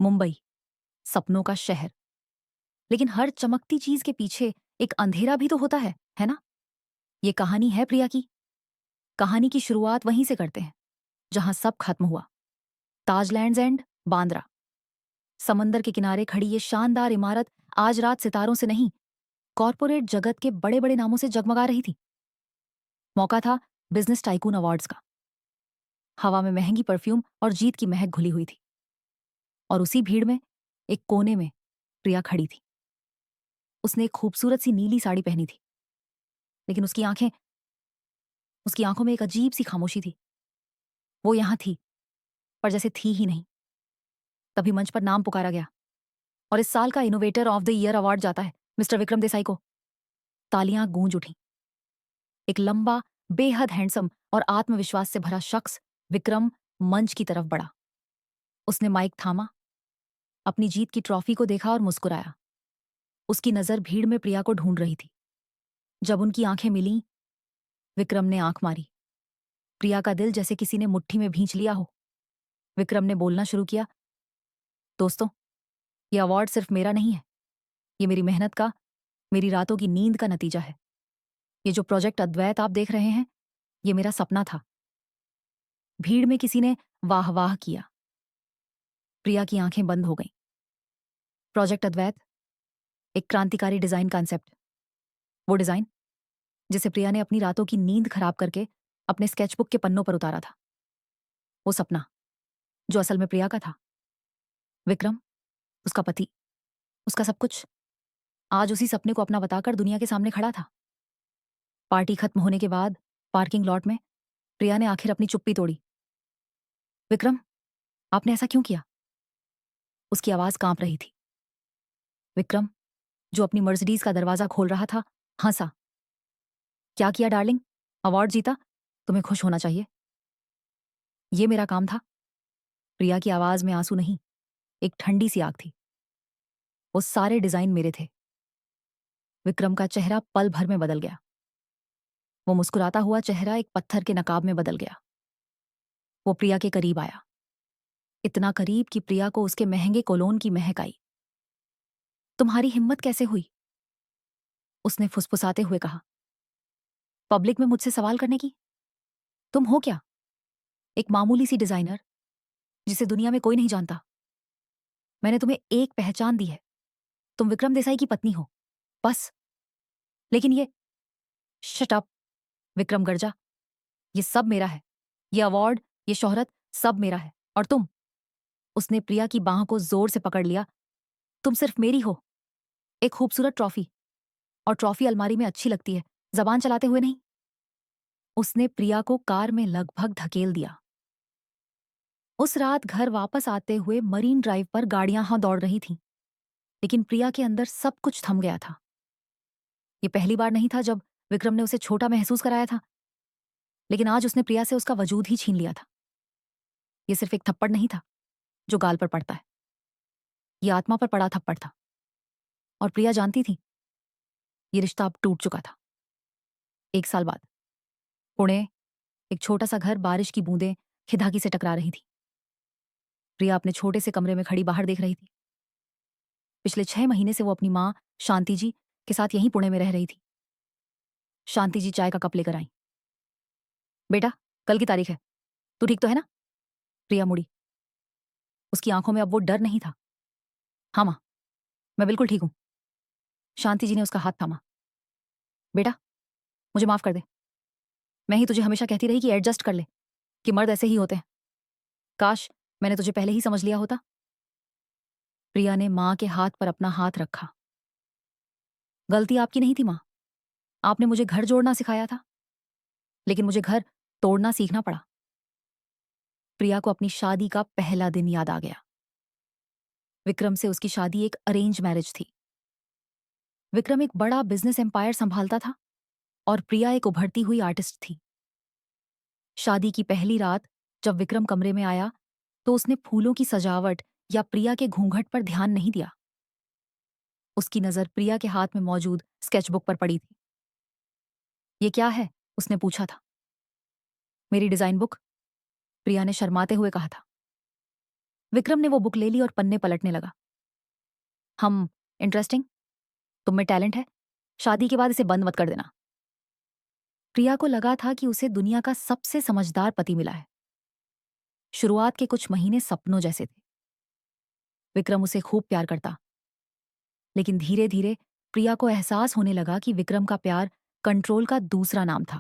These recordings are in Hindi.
मुंबई, सपनों का शहर। लेकिन हर चमकती चीज के पीछे एक अंधेरा भी तो होता है ना? ये कहानी है प्रिया की। कहानी की शुरुआत वहीं से करते हैं, जहां सब खत्म हुआ। ताजलैंड्स एंड, बांद्रा। समंदर के किनारे खड़ी ये शानदार इमारत आज रात सितारों से नहीं, कॉरपोरेट जगत के बड़े बड़े नामों से जगमगा रही थी। मौका था बिजनेस टाइकून अवार्ड्स का। हवा में महंगी परफ्यूम और जीत की महक घुली हुई थी। और उसी भीड़ में, एक कोने में, प्रिया खड़ी थी। उसने एक खूबसूरत सी नीली साड़ी पहनी थी, लेकिन उसकी आंखों में एक अजीब सी खामोशी थी। वो यहां थी, पर जैसे थी ही नहीं। तभी मंच पर नाम पुकारा गया, और इस साल का innovator of the year award जाता है मिस्टर विक्रम देसाई को। तालियां गूंज उठी। एक लंबा, बेहद हैंडसम और आत्मविश्वास से भरा शख्स विक्रम मंच की तरफ बढ़ा। उसने माइक थामा, अपनी जीत की ट्रॉफी को देखा और मुस्कुराया। उसकी नजर भीड़ में प्रिया को ढूंढ रही थी। जब उनकी आंखें मिली, विक्रम ने आंख मारी। प्रिया का दिल जैसे किसी ने मुट्ठी में भींच लिया हो। विक्रम ने बोलना शुरू किया, दोस्तों, ये अवार्ड सिर्फ मेरा नहीं है। ये मेरी मेहनत का, मेरी रातों की नींद का नतीजा है। ये जो प्रोजेक्ट अद्वैत आप देख रहे हैं, ये मेरा सपना था। भीड़ में किसी ने वाह वाह किया। प्रिया की आंखें बंद हो गईं। प्रोजेक्ट अद्वैत, एक क्रांतिकारी डिजाइन कॉन्सेप्ट। वो डिजाइन जिसे प्रिया ने अपनी रातों की नींद खराब करके अपने स्केचबुक के पन्नों पर उतारा था। वो सपना जो असल में प्रिया का था। विक्रम, उसका पति, उसका सब कुछ, आज उसी सपने को अपना बताकर दुनिया के सामने खड़ा था। पार्टी खत्म होने के बाद पार्किंग लॉट में प्रिया ने आखिर अपनी चुप्पी तोड़ी। विक्रम, आपने ऐसा क्यों किया? उसकी आवाज कांप रही थी। विक्रम, जो अपनी मर्सिडीज का दरवाजा खोल रहा था, हंसा। क्या किया डार्लिंग? अवार्ड जीता, तुम्हें खुश होना चाहिए। ये मेरा काम था। प्रिया की आवाज में आंसू नहीं, एक ठंडी सी आग थी। वो सारे डिजाइन मेरे थे। विक्रम का चेहरा पल भर में बदल गया। वो मुस्कुराता हुआ चेहरा एक पत्थर के नकाब में बदल गया। वो प्रिया के करीब आया, इतना करीब कि प्रिया को उसके महंगे कोलोन की महक आई। तुम्हारी हिम्मत कैसे हुई? उसने फुसफुसाते हुए कहा, पब्लिक में मुझसे सवाल करने की? तुम हो क्या? एक मामूली सी डिजाइनर, जिसे दुनिया में कोई नहीं जानता। मैंने तुम्हें एक पहचान दी है, तुम विक्रम देसाई की पत्नी हो, बस। लेकिन ये, शट अप! विक्रम गर्जा। ये सब मेरा है। ये अवार्ड, ये शोहरत, सब मेरा है। और तुम? उसने प्रिया की बाह को जोर से पकड़ लिया। तुम सिर्फ मेरी हो, एक खूबसूरत ट्रॉफी। और ट्रॉफी अलमारी में अच्छी लगती है, जबान चलाते हुए नहीं। उसने प्रिया को कार में लगभग धकेल दिया। उस रात घर वापस आते हुए मरीन ड्राइव पर गाड़ियां हाँ दौड़ रही थीं, लेकिन प्रिया के अंदर सब कुछ थम गया था। ये पहली बार नहीं था जब विक्रम ने उसे छोटा महसूस कराया था, लेकिन आज उसने प्रिया से उसका वजूद ही छीन लिया था। ये सिर्फ एक थप्पड़ नहीं था जो गाल पर पड़ता है, ये आत्मा पर पड़ा थप्पड़ था। और प्रिया जानती थी, ये रिश्ता अब टूट चुका था। 1 साल बाद, पुणे, एक छोटा सा घर, बारिश की बूंदें खिड़की से टकरा रही थी। प्रिया अपने छोटे से कमरे में खड़ी बाहर देख रही थी। पिछले 6 महीने से वो अपनी माँ शांति जी के साथ यहीं पुणे में रह रही थी। शांति जी चाय का कप लेकर आई। बेटा, कल की तारीख है, तू ठीक तो है ना? प्रिया मुड़ी। उसकी आंखों में अब वो डर नहीं था। हाँ माँ, मैं बिल्कुल ठीक हूं। शांति जी ने उसका हाथ थामा। बेटा, मुझे माफ कर दे। मैं ही तुझे हमेशा कहती रही कि एडजस्ट कर ले, कि मर्द ऐसे ही होते हैं। काश मैंने तुझे पहले ही समझ लिया होता। प्रिया ने माँ के हाथ पर अपना हाथ रखा। गलती आपकी नहीं थी माँ, आपने मुझे घर जोड़ना सिखाया था, लेकिन मुझे घर तोड़ना सीखना पड़ा। प्रिया को अपनी शादी का पहला दिन याद आ गया। विक्रम से उसकी शादी एक अरेंज मैरिज थी। विक्रम एक बड़ा बिजनेस एम्पायर संभालता था, और प्रिया एक उभरती हुई आर्टिस्ट थी। शादी की पहली रात जब विक्रम कमरे में आया, तो उसने फूलों की सजावट या प्रिया के घूंघट पर ध्यान नहीं दिया। उसकी नजर प्रिया के हाथ में मौजूद स्केचबुक पर पड़ी थी। ये क्या है? उसने पूछा था। मेरी डिजाइन बुक, प्रिया ने शर्माते हुए कहा था। विक्रम ने वो बुक ले ली और पन्ने पलटने लगा। हम इंटरेस्टिंग, तुम में टैलेंट है, शादी के बाद इसे बंद मत कर देना। प्रिया को लगा था कि उसे दुनिया का सबसे समझदार पति मिला है। शुरुआत के कुछ महीने सपनों जैसे थे। विक्रम उसे खूब प्यार करता, लेकिन धीरे धीरे प्रिया को एहसास होने लगा कि विक्रम का प्यार कंट्रोल का दूसरा नाम था।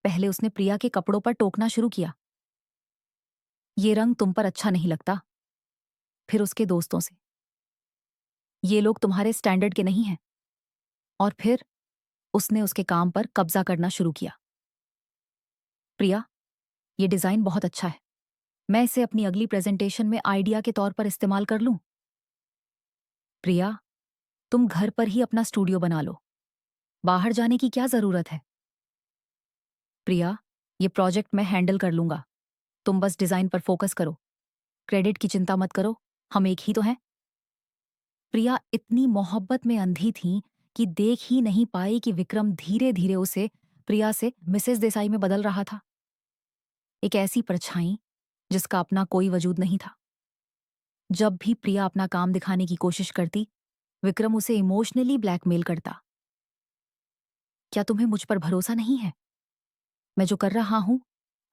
पहले उसने प्रिया के कपड़ों पर टोकना शुरू किया, ये रंग तुम पर अच्छा नहीं लगता। फिर उसके दोस्तों से, ये लोग तुम्हारे स्टैंडर्ड के नहीं हैं। और फिर उसने उसके काम पर कब्जा करना शुरू किया। प्रिया, ये डिजाइन बहुत अच्छा है, मैं इसे अपनी अगली प्रेजेंटेशन में आइडिया के तौर पर इस्तेमाल कर लूं। प्रिया, तुम घर पर ही अपना स्टूडियो बना लो, बाहर जाने की क्या जरूरत है। प्रिया, ये प्रोजेक्ट मैं हैंडल कर लूंगा, तुम बस डिजाइन पर फोकस करो, क्रेडिट की चिंता मत करो, हम एक ही तो हैं। प्रिया इतनी मोहब्बत में अंधी थी कि देख ही नहीं पाई कि विक्रम धीरे धीरे उसे प्रिया से मिसेस देसाई में बदल रहा था। एक ऐसी परछाई जिसका अपना कोई वजूद नहीं था। जब भी प्रिया अपना काम दिखाने की कोशिश करती, विक्रम उसे इमोशनली ब्लैकमेल करता। क्या तुम्हें मुझ पर भरोसा नहीं है? मैं जो कर रहा हूं,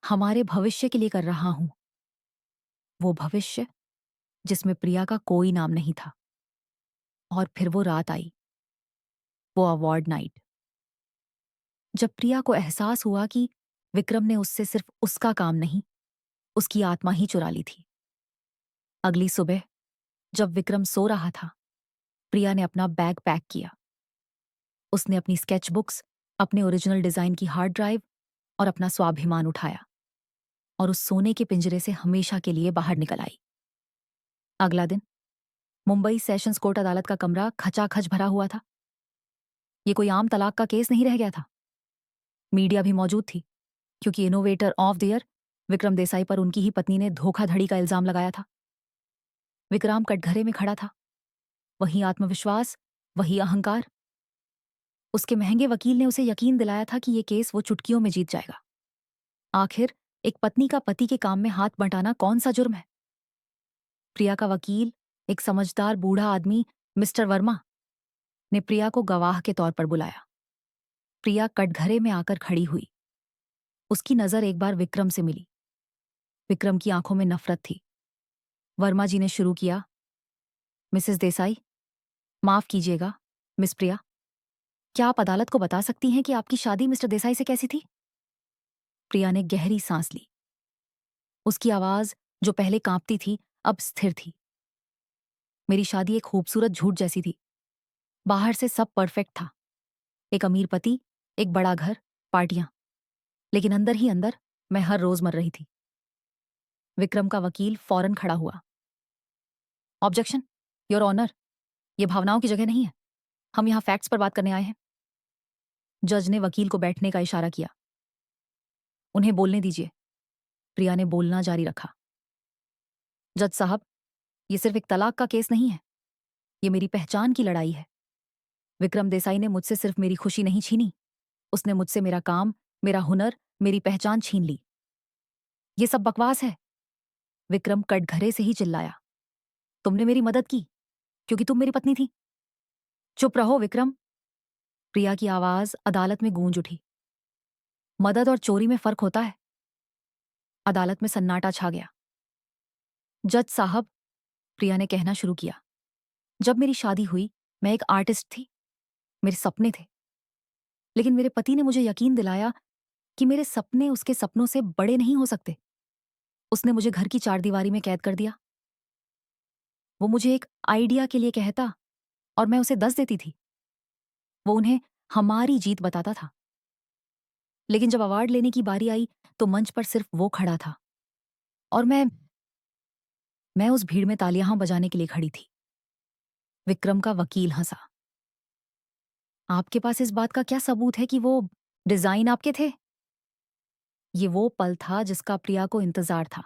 हमारे भविष्य के लिए कर रहा हूं। वो भविष्य जिसमें प्रिया का कोई नाम नहीं था। और फिर वो रात आई, वो अवार्ड नाइट, जब प्रिया को एहसास हुआ कि विक्रम ने उससे सिर्फ उसका काम नहीं, उसकी आत्मा ही चुरा ली थी। अगली सुबह जब विक्रम सो रहा था, प्रिया ने अपना बैग पैक किया। उसने अपनी स्केच बुक्स, अपने ओरिजिनल डिजाइन की हार्ड ड्राइव और अपना स्वाभिमान उठाया और उस सोने के पिंजरे से हमेशा के लिए बाहर निकल आई। अगला दिन मुंबई सेशंस कोर्ट अदालत का कमरा खचाखच भरा हुआ था। ये कोई आम तलाक का केस नहीं रह गया था। मीडिया भी मौजूद थी, क्योंकि innovator of the year Vikram Desai पर उनकी ही पत्नी ने धोखाधड़ी का इल्जाम लगाया था। विक्रम कटघरे में खड़ा था, वही आत्मविश्वास, वही अहंकार। उसके महंगे वकील ने उसे यकीन दिलाया था कि ये केस वो चुटकियों में जीत जाएगा। आखिर एक पत्नी का पति के काम में हाथ बंटाना कौन सा जुर्म है? प्रिया का वकील, एक समझदार बूढ़ा आदमी मिस्टर वर्मा, ने प्रिया को गवाह के तौर पर बुलाया। प्रिया कटघरे में आकर खड़ी हुई। उसकी नजर एक बार विक्रम से मिली। विक्रम की आंखों में नफरत थी। वर्मा जी ने शुरू किया, मिसेस देसाई, माफ कीजिएगा मिस प्रिया, क्या आप अदालत को बता सकती हैं कि आपकी शादी मिस्टर देसाई से कैसी थी? प्रिया ने गहरी सांस ली। उसकी आवाज, जो पहले कांपती थी, अब स्थिर थी। मेरी शादी एक खूबसूरत झूठ जैसी थी। बाहर से सब परफेक्ट था, एक अमीर पति, एक बड़ा घर, पार्टियां, लेकिन अंदर ही अंदर मैं हर रोज मर रही थी। विक्रम का वकील फौरन खड़ा हुआ। ऑब्जेक्शन, योर ऑनर, ये भावनाओं की जगह नहीं है, हम यहां फैक्ट्स पर बात करने आए हैं। जज ने वकील को बैठने का इशारा किया। उन्हें बोलने दीजिए। प्रिया ने बोलना जारी रखा। जज साहब, ये सिर्फ एक तलाक का केस नहीं है, ये मेरी पहचान की लड़ाई है। विक्रम देसाई ने मुझसे सिर्फ मेरी खुशी नहीं छीनी, उसने मुझसे मेरा काम, मेरा हुनर, मेरी पहचान छीन ली। ये सब बकवास है। विक्रम कटघरे से ही चिल्लाया। तुमने मेरी मदद की क्योंकि तुम मेरी पत्नी थी। चुप रहो विक्रम। प्रिया की आवाज अदालत में गूंज उठी। मदद और चोरी में फर्क होता है। अदालत में सन्नाटा छा गया। जज साहब, प्रिया ने कहना शुरू किया, जब मेरी शादी हुई, मैं एक आर्टिस्ट थी, मेरे सपने थे। लेकिन मेरे पति ने मुझे यकीन दिलाया कि मेरे सपने उसके सपनों से बड़े नहीं हो सकते। उसने मुझे घर की चारदीवारी में कैद कर दिया। वो मुझे एक आइडिया के लिए कहता और मैं उसे 10 देती थी। वो उन्हें हमारी जीत बताता था। लेकिन जब अवार्ड लेने की बारी आई तो मंच पर सिर्फ वो खड़ा था और मैं उस भीड़ में तालियां बजाने के लिए खड़ी थी। विक्रम का वकील हंसा। आपके पास इस बात का क्या सबूत है कि वो डिजाइन आपके थे? ये वो पल था जिसका प्रिया को इंतजार था।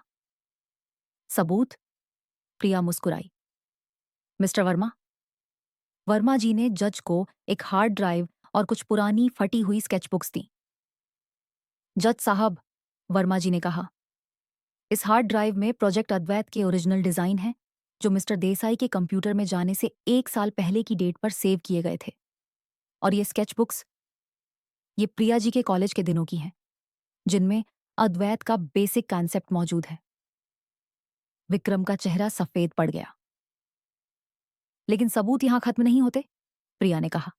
सबूत? प्रिया मुस्कुराई। मिस्टर वर्मा। वर्मा जी ने जज को एक हार्ड ड्राइव और कुछ पुरानी फटी हुई स्केचबुक्स दी। जज साहब, वर्मा जी ने कहा, इस हार्ड ड्राइव में प्रोजेक्ट अद्वैत के ओरिजिनल डिजाइन हैं, जो मिस्टर देसाई के कंप्यूटर में जाने से 1 साल पहले की डेट पर सेव किए गए थे। और ये स्केचबुक्स ये प्रिया जी के कॉलेज के दिनों की हैं, जिनमें अद्वैत का बेसिक कॉन्सेप्ट मौजूद है। विक्रम का चेहरा सफेद पड़ गया। लेकिन सबूत यहां खत्म नहीं होते, प्रिया ने कहा।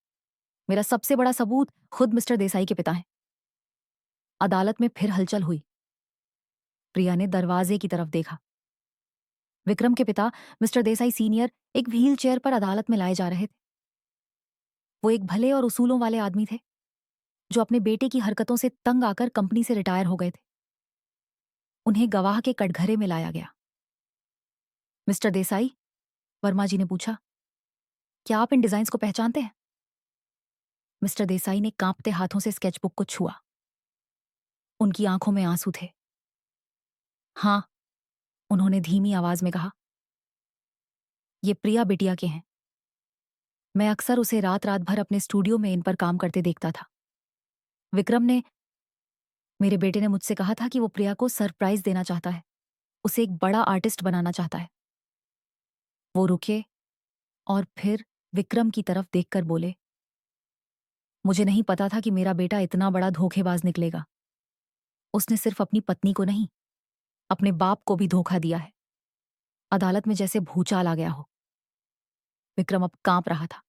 मेरा सबसे बड़ा सबूत खुद मिस्टर देसाई के पिता हैं। अदालत में फिर हलचल हुई। प्रिया ने दरवाजे की तरफ देखा। विक्रम के पिता मिस्टर देसाई सीनियर एक व्हील चेयर पर अदालत में लाए जा रहे थे। वो एक भले और उसूलों वाले आदमी थे, जो अपने बेटे की हरकतों से तंग आकर कंपनी से रिटायर हो गए थे। उन्हें गवाह के कटघरे में लाया गया। मिस्टर देसाई, वर्मा जी ने पूछा, क्या आप इन डिजाइन्स को पहचानते हैं? मिस्टर देसाई ने कांपते हाथों से स्केचबुक को छुआ। उनकी आंखों में आंसू थे। हाँ, उन्होंने धीमी आवाज में कहा, ये प्रिया बिटिया के हैं। मैं अक्सर उसे रात रात भर अपने स्टूडियो में इन पर काम करते देखता था। विक्रम ने मेरे बेटे ने मुझसे कहा था कि वो प्रिया को सरप्राइज देना चाहता है, उसे एक बड़ा आर्टिस्ट बनाना चाहता है। वो रुके और फिर विक्रम की तरफ देखकर बोले, मुझे नहीं पता था कि मेरा बेटा इतना बड़ा धोखेबाज निकलेगा। उसने सिर्फ अपनी पत्नी को नहीं, अपने बाप को भी धोखा दिया है। अदालत में जैसे भूचाल आ गया हो। विक्रम अब कांप रहा था।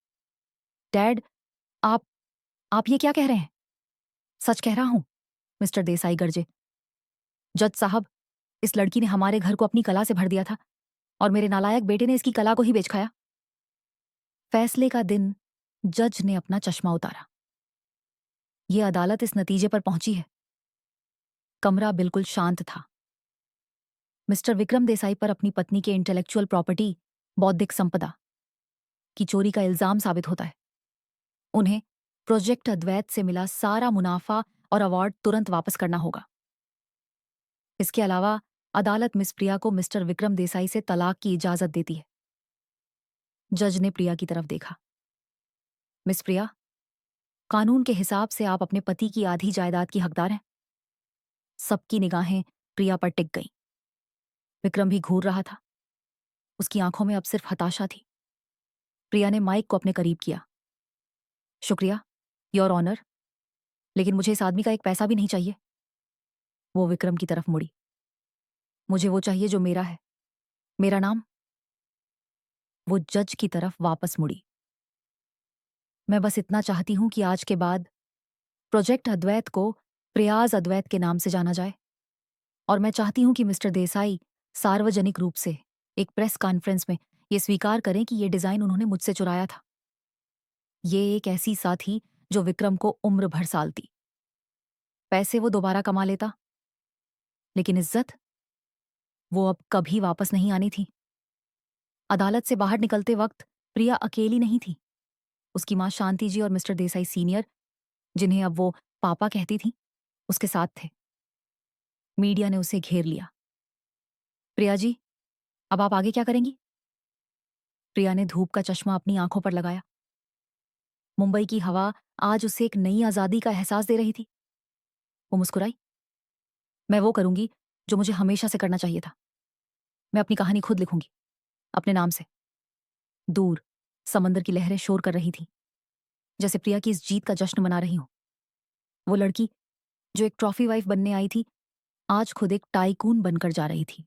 डैड, आप आप ये क्या कह रहे हैं? सच कह रहा हूं, मिस्टर देसाई गरजे। जज साहब, इस लड़की ने हमारे घर को अपनी कला से भर दिया था और मेरे नालायक बेटे ने इसकी कला को ही बेच खाया। फैसले का दिन जज ने अपना चश्मा उतारा। यह अदालत इस नतीजे पर पहुंची है। कमरा बिल्कुल शांत था। मिस्टर विक्रम देसाई पर अपनी पत्नी के इंटेलेक्चुअल प्रॉपर्टी, बौद्धिक संपदा की चोरी का इल्जाम साबित होता है। उन्हें प्रोजेक्ट अद्वैत से मिला सारा मुनाफा और अवार्ड तुरंत वापस करना होगा। इसके अलावा अदालत मिस प्रिया को मिस्टर विक्रम देसाई से तलाक की इजाजत देती है। जज ने प्रिया की तरफ देखा। मिस प्रिया, कानून के हिसाब से आप अपने पति की आधी जायदाद की हकदार हैं। सबकी निगाहें प्रिया पर टिक गईं। विक्रम भी घूर रहा था। उसकी आंखों में अब सिर्फ हताशा थी। प्रिया ने माइक को अपने करीब किया। शुक्रिया, योर ऑनर, लेकिन मुझे इस आदमी का एक पैसा भी नहीं चाहिए। वो विक्रम की तरफ मुड़ी। मुझे वो चाहिए जो मेरा है। मेरा नाम। वो जज की तरफ वापस मुड़ी। मैं बस इतना चाहती हूं कि आज के बाद प्रोजेक्ट अद्वैत को प्रयास अद्वैत के नाम से जाना जाए, और मैं चाहती हूं कि मिस्टर देसाई सार्वजनिक रूप से एक प्रेस कॉन्फ्रेंस में ये स्वीकार करें कि ये डिजाइन उन्होंने मुझसे चुराया था। ये एक ऐसी साथी जो विक्रम को उम्र भर सालती। पैसे वो दोबारा कमा लेता, लेकिन इज्जत वो अब कभी वापस नहीं आनी थी। अदालत से बाहर निकलते वक्त प्रिया अकेली नहीं थी। उसकी मां शांति जी और मिस्टर देसाई सीनियर, जिन्हें अब वो पापा कहती थी, उसके साथ थे। मीडिया ने उसे घेर लिया। प्रिया जी, अब आप आगे क्या करेंगी? प्रिया ने धूप का चश्मा अपनी आंखों पर लगाया। मुंबई की हवा आज उसे एक नई आजादी का एहसास दे रही थी। वो मुस्कुराई। मैं वो करूंगी जो मुझे हमेशा से करना चाहिए था। मैं अपनी कहानी खुद लिखूंगी, अपने नाम से। दूर समंदर की लहरें शोर कर रही थीं, जैसे प्रिया की इस जीत का जश्न मना रही हो। वो लड़की जो एक ट्रॉफी वाइफ बनने आई थी, आज खुद एक टाइकून बनकर जा रही थी।